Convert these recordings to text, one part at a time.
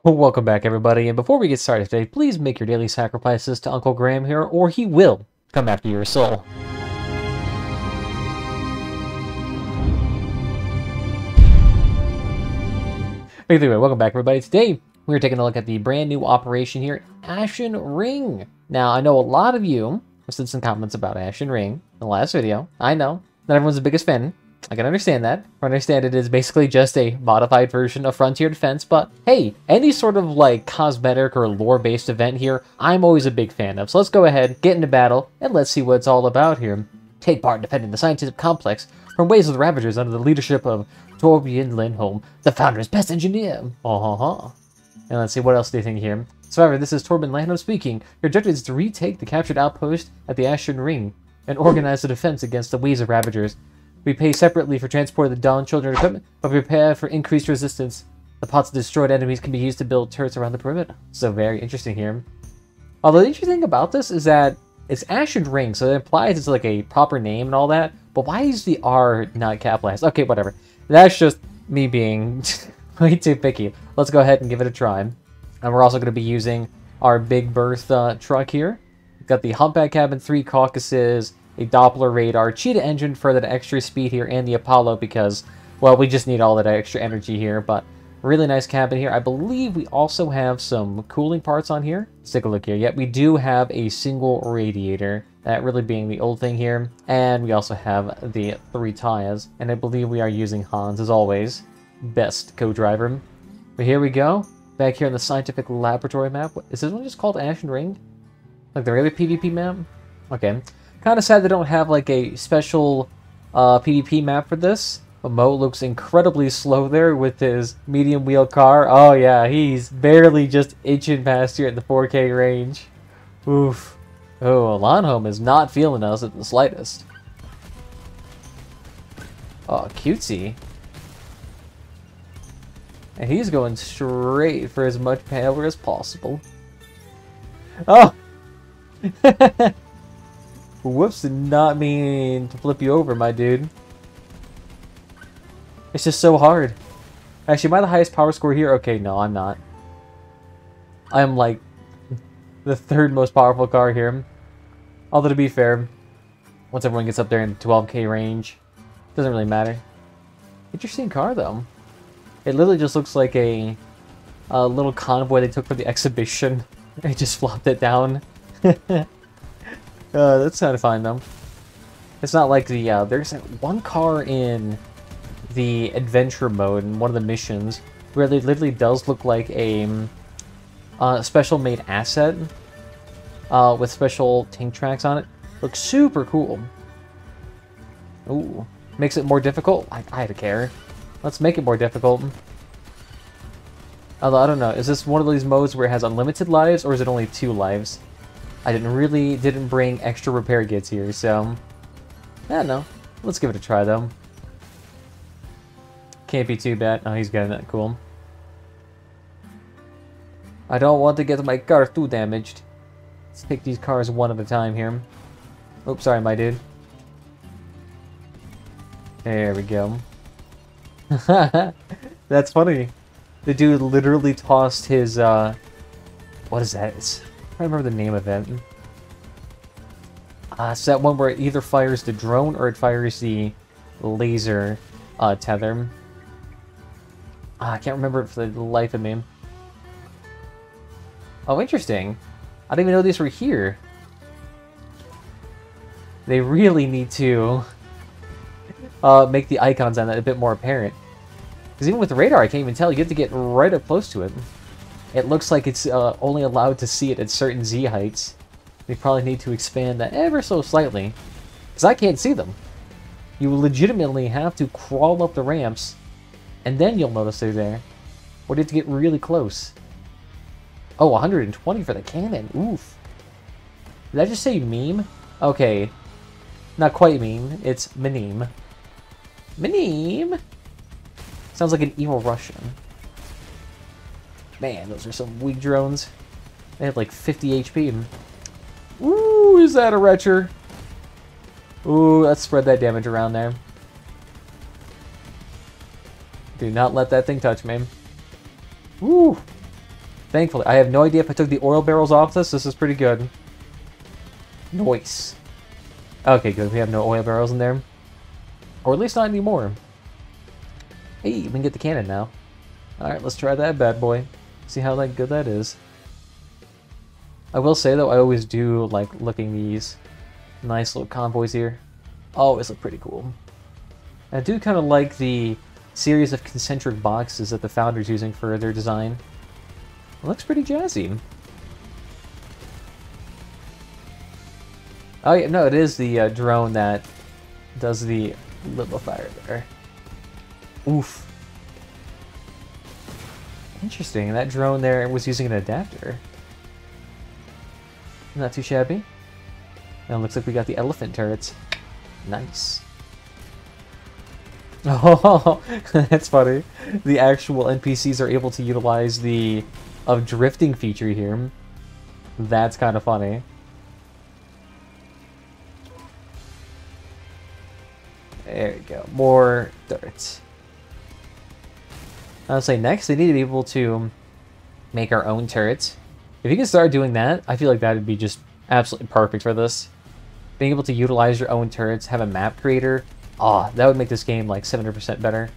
Welcome back, everybody, and before we get started today, please make your daily sacrifices to Uncle Graham here, or he will come after your soul. But either way, welcome back, everybody. Today, we're taking a look at the brand new operation here, Ashen Ring. Now, I know a lot of you have said some comments about Ashen Ring in the last video. I know, not everyone's the biggest fan. I can understand that. I understand it is basically just a modified version of Frontier Defense, but hey, any sort of like cosmetic or lore-based event here, I'm always a big fan of. So let's go ahead, get into battle, and let's see what it's all about here. Take part in defending the scientific complex from waves of the Ravagers under the leadership of Torbjorn Lindholm, the founder's best engineer. And let's see, what else do you think here? Survivor, this is Torbjorn Lindholm speaking. Your objective is to retake the captured outpost at the Ashen Ring and organize the defense against the waves of Ravagers. We pay separately for transport of the Dawn Children equipment, but prepare for increased resistance. The pots of destroyed enemies can be used to build turrets around the perimeter. So very interesting here. Although the interesting thing about this is that it's Ashen Ring, so it implies it's like a proper name and all that, but why is the R not capitalized? Okay, whatever. That's just me being way too picky. Let's go ahead and give it a try. And we're also going to be using our Big Berth truck here. We've got the Humpback Cabin, 3 Caucasus, a Doppler radar, Cheetah engine for that extra speed here, and the Apollo because, well, we just need all that extra energy here. But really nice cabin here. I believe we also have some cooling parts on here. Let's take a look here. Yep, we do have a single radiator, that really being the old thing here. And we also have the 3 tires. And I believe we are using Hans, as always. Best co-driver. But here we go. Back here on the scientific laboratory map. Is this one just called Ashen Ring? Like the regular PvP map? Okay. Kind of sad they don't have like a special PvP map for this. But Mo looks incredibly slow there with his medium wheel car. Oh yeah, he's barely just inching past here at the 4K range. Oof. Oh, Lonholm is not feeling us at the slightest. Oh, cutesy. And he's going straight for as much power as possible. Oh! Whoops, did not mean to flip you over, my dude. It's just so hard. Actually, am I the highest power score here? Okay, no, I'm not. I'm like the 3rd most powerful car here. Although, to be fair, once everyone gets up there in the 12K range, doesn't really matter. Interesting car, though. It literally just looks like a little convoy they took for the exhibition. They just flopped it down. That's kind of fine, though. It's not like the, there's one car in the adventure mode in one of the missions where it literally does look like a special made asset with special tank tracks on it. Looks super cool. Ooh. Makes it more difficult? I don't care. Let's make it more difficult. Although, I don't know. Is this one of these modes where it has unlimited lives, or is it only 2 lives? I didn't bring extra repair kits here, so I don't know. Let's give it a try, though. Can't be too bad. Oh, he's getting that. Cool. I don't want to get my car too damaged. Let's take these cars one at a time here. Oops, sorry, my dude. There we go. That's funny. The dude literally tossed his, what is that? I don't remember the name of it. It's that one where it either fires the drone or it fires the laser tether. I can't remember it for the life of me. Oh, interesting. I didn't even know these were here. They really need to make the icons on that a bit more apparent. Because even with the radar, I can't even tell. You have to get right up close to it. It looks like it's only allowed to see it at certain Z heights. We probably need to expand that ever so slightly. Because I can't see them. You legitimately have to crawl up the ramps, and then you'll notice they're there. Or you have to get really close. Oh, 120 for the cannon. Oof. Did I just say meme? Okay. Not quite meme. It's meme. Meme? Sounds like an evil Russian. Man, those are some weak drones. They have like 50 HP. Ooh, is that a retcher? Ooh, let's spread that damage around there. Do not let that thing touch me. Ooh. Thankfully. I have no idea if I took the oil barrels off this. This is pretty good. Nice. Okay, good. We have no oil barrels in there. Or at least not anymore. Hey, we can get the cannon now. Alright, let's try that bad boy. See how good that is. I will say, though, I always do like looking these nice little convoys here. Always look pretty cool. I do kind of like the series of concentric boxes that the founder's using for their design. It looks pretty jazzy. Oh yeah, no, it is the drone that does the little fire there. Oof. Interesting, that drone there was using an adapter. Not too shabby. And it looks like we got the elephant turrets. Nice. Oh, that's funny. The actual NPCs are able to utilize the drifting feature here. That's kind of funny. There we go. More turrets. I'll say next, they need to be able to make our own turrets. If you can start doing that, I feel like that would be just absolutely perfect for this. Being able to utilize your own turrets, have a map creator, that would make this game like 700% better.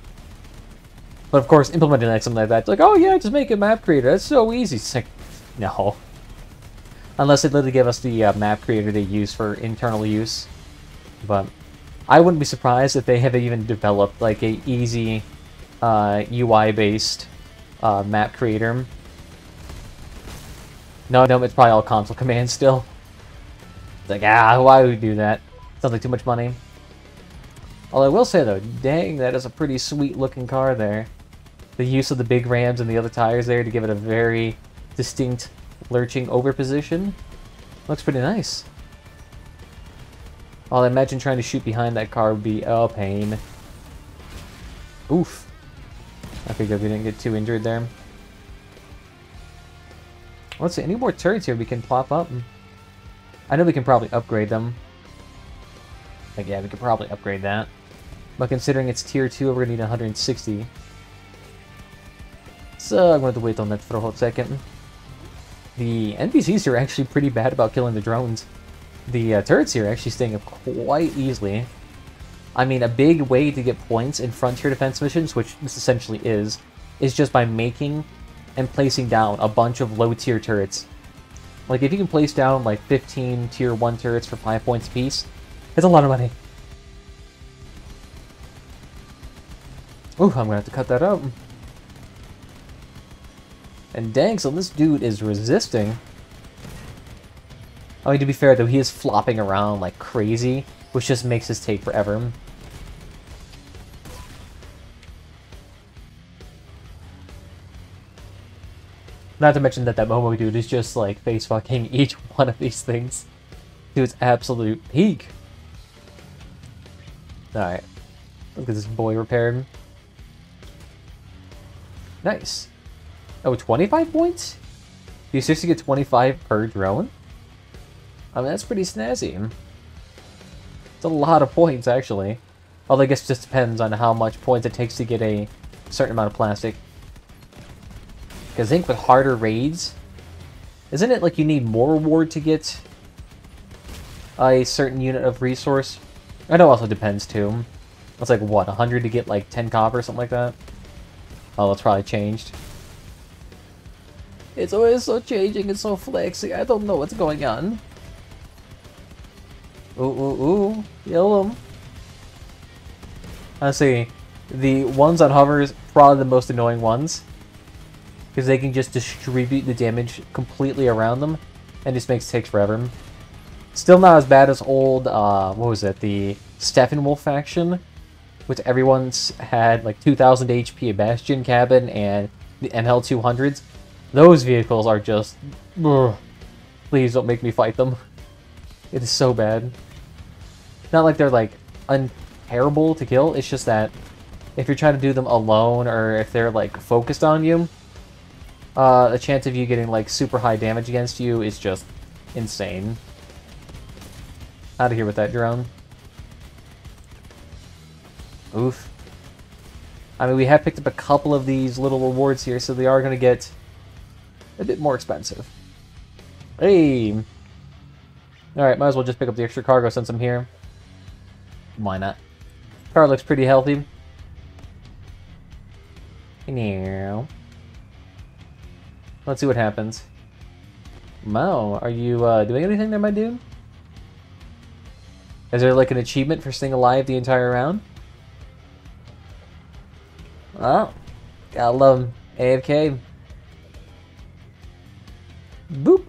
But of course, implementing like something like that, like, oh yeah, just make a map creator. That's so easy. It's like, no. Unless they literally give us the map creator they use for internal use. But I wouldn't be surprised if they have even developed like a easy UI-based map creator. No, it's probably all console commands still. It's like, why would we do that? Sounds like too much money. Although I will say though, dang, that is a pretty sweet looking car there. The use of the big rams and the other tires there to give it a very distinct lurching over position. Looks pretty nice. Well, I imagine trying to shoot behind that car would be a pain. Oof. Okay, good, we didn't get too injured there. Let's see, any more turrets here we can plop up? I know we can probably upgrade them. Like, yeah, we could probably upgrade that. But considering it's tier 2, we're going to need 160. So I'm going to wait on that for a hot second. The NPCs here are actually pretty bad about killing the drones. The turrets here are actually staying up quite easily. I mean, a big way to get points in frontier defense missions, which this essentially is just by making and placing down a bunch of low-tier turrets. Like, if you can place down, like, 15 tier 1 turrets for 5 points apiece, it's a lot of money. Ooh, I'm gonna have to cut that out. And dang, so this dude is resisting. I mean, to be fair, though, he is flopping around like crazy, which just makes this take forever. Not to mention that Momo dude is just like face fucking each one of these things to its absolute peak. Alright. Look at this boy repaired. Nice. Oh, 25 points? Do you seriously get 25 per drone? I mean, that's pretty snazzy. It's a lot of points, actually. Although I guess it just depends on how much points it takes to get a certain amount of plastic. Because I think with harder raids, isn't it like you need more reward to get a certain unit of resource? I know it also depends too. It's like, what, 100 to get like 10 copper or something like that? Oh, that's probably changed. It's always so changing and so flexy. I don't know what's going on. Ooh, ooh, ooh. Kill him. Honestly, the ones on hovers, probably the most annoying ones. Because they can just distribute the damage completely around them, and just makes it take forever. Still not as bad as old, what was it, the Steppenwolf faction, which everyone's had like 2000 HP, a Bastion cabin, and the NL200s. Those vehicles are just, ugh, please don't make me fight them. It is so bad. Not like they're like unbearable to kill, it's just that if you're trying to do them alone, or if they're like focused on you, the chance of you getting like super high damage against you is just insane. Out of here with that drone. Oof. I mean, we have picked up a couple of these little rewards here, so they are going to get a bit more expensive. Hey! Alright, might as well just pick up the extra cargo since I'm here. Why not? Car looks pretty healthy. Now. Let's see what happens. Mo, are you doing anything there, my dude? Is there like an achievement for staying alive the entire round? Oh, gotta love him. AFK. Boop.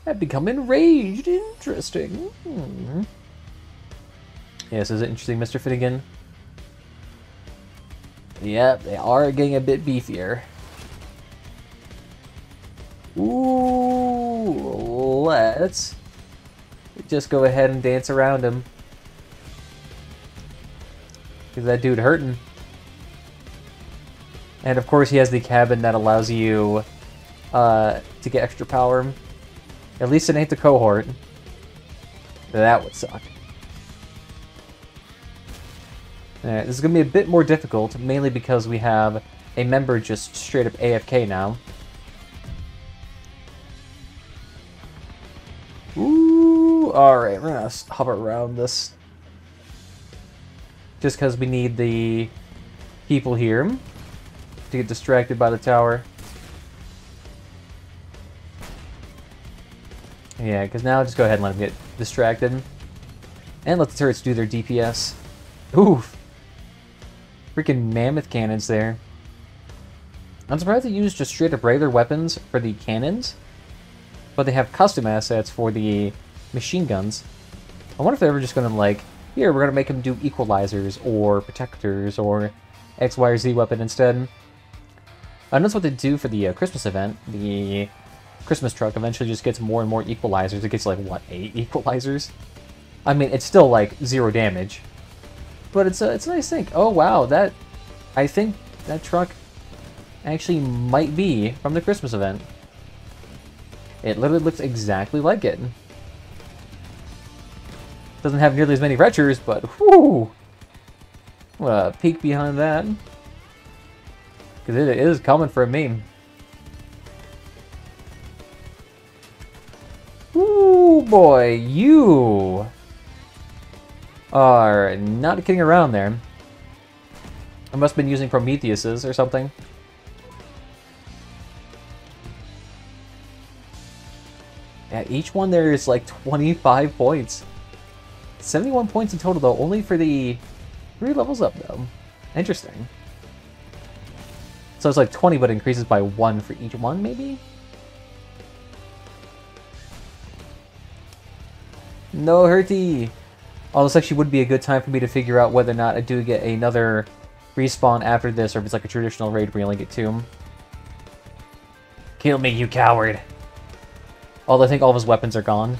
I've become enraged. Interesting. Yes, is it interesting, Mr. Finnegan? Yep, they are getting a bit beefier. Ooh, let's just go ahead and dance around him. Because that dude hurting. And of course he has the cabin that allows you to get extra power. At least it ain't the cohort. That would suck. Alright, this is going to be a bit more difficult, mainly because we have a member just straight up AFK now. Ooh, alright, we're going to hover around this. Just because we need the people here to get distracted by the tower. Yeah, because now just go ahead and let them get distracted. And let the turrets do their DPS. Oof. Freaking mammoth cannons there. I'm surprised they use just straight up regular weapons for the cannons. But they have custom assets for the machine guns. I wonder if they're ever just going to like, here, we're going to make them do equalizers or protectors or X, Y, or Z weapon instead. I know that's what they do for the Christmas event. The Christmas truck eventually just gets more and more equalizers. It gets like, what, 8 equalizers? I mean, it's still like 0 damage. But it's a nice thing. Oh, wow, that... I think that truck actually might be from the Christmas event. It literally looks exactly like it. Doesn't have nearly as many retchers, but whoo! What a peek behind that. Because it is coming for me. Ooh, boy, you are not kidding around there. I must have been using Prometheus's or something. Yeah, each one there is like 25 points. 71 points in total, though, only for the 3 levels up, though. Interesting. So it's like 20, but increases by 1 for each one, maybe? No hurty! Oh, this actually would be a good time for me to figure out whether or not I do get another respawn after this, or if it's like a traditional raid where you only get 2. Kill me, you coward! Although I think all of his weapons are gone.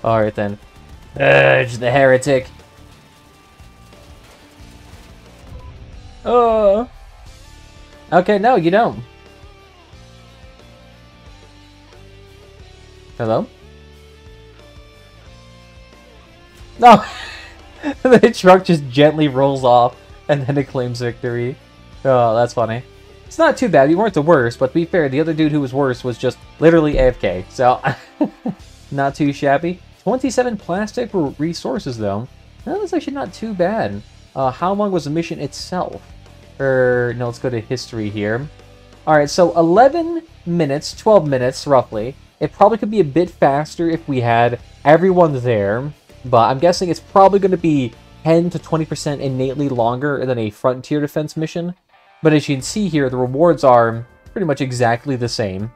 Alright then. Urge the heretic! Oh! Okay, no, you don't. Hello? No! The truck just gently rolls off, and then it claims victory. Oh, that's funny. It's not too bad, you weren't the worst, but to be fair, the other dude who was worse was just literally AFK, so... not too shabby. 27 plastic resources, though. No, that's actually not too bad. How long was the mission itself? No, let's go to history here. Alright, so 11 minutes, 12 minutes, roughly. It probably could be a bit faster if we had everyone there, but I'm guessing it's probably going to be 10 to 20% innately longer than a frontier defense mission. But as you can see here, the rewards are pretty much exactly the same,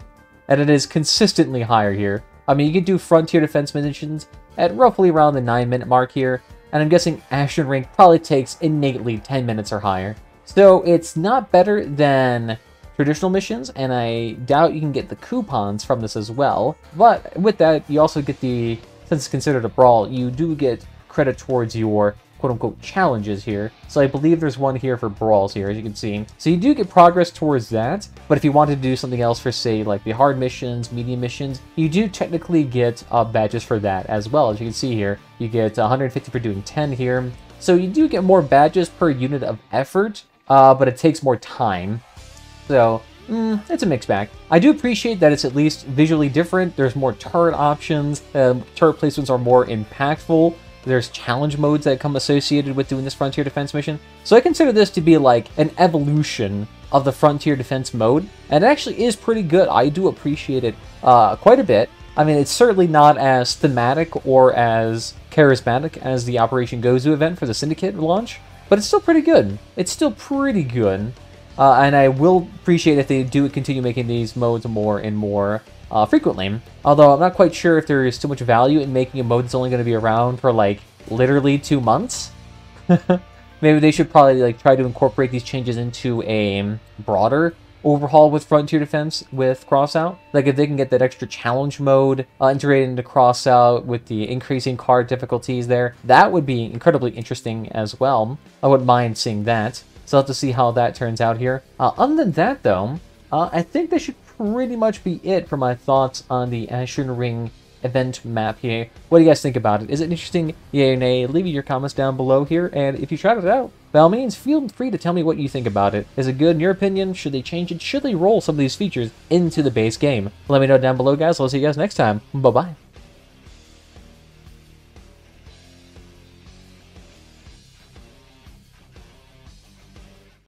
and it is consistently higher here. I mean, you can do frontier defense missions at roughly around the 9-minute mark here, and I'm guessing Ashen Ring probably takes innately 10 minutes or higher. So it's not better than traditional missions, and I doubt you can get the coupons from this as well. But with that, you also get the, since it's considered a brawl, you do get credit towards your quote-unquote challenges here. So I believe there's one here for brawls here, as you can see. So you do get progress towards that, but if you wanted to do something else for, say, like the hard missions, medium missions, you do technically get badges for that as well. As you can see here, you get 150 for doing 10 here. So you do get more badges per unit of effort, but it takes more time. So, it's a mixed bag. I do appreciate that it's at least visually different. There's more turret options. Turret placements are more impactful. There's challenge modes that come associated with doing this Frontier Defense mission. So I consider this to be like an evolution of the Frontier Defense mode. And it actually is pretty good. I do appreciate it quite a bit. I mean, it's certainly not as thematic or as charismatic as the Operation Gozu event for the Syndicate launch. But it's still pretty good. It's still pretty good. And I will appreciate if they do continue making these modes more and more frequently. Although I'm not quite sure if there is too much value in making a mode that's only going to be around for like literally 2 months. Maybe they should probably like try to incorporate these changes into a broader overhaul with Frontier Defense with Crossout. Like if they can get that extra challenge mode integrated into Crossout with the increasing card difficulties there, that would be incredibly interesting as well. I wouldn't mind seeing that. So I'll have to see how that turns out here. Other than that, though, I think that should pretty much be it for my thoughts on the Ashen Ring event map here. What do you guys think about it? Is it interesting? Yay or nay? Leave your comments down below here. And if you tried it out, by all means, feel free to tell me what you think about it. Is it good in your opinion? Should they change it? Should they roll some of these features into the base game? Let me know down below, guys. I'll see you guys next time. Bye-bye.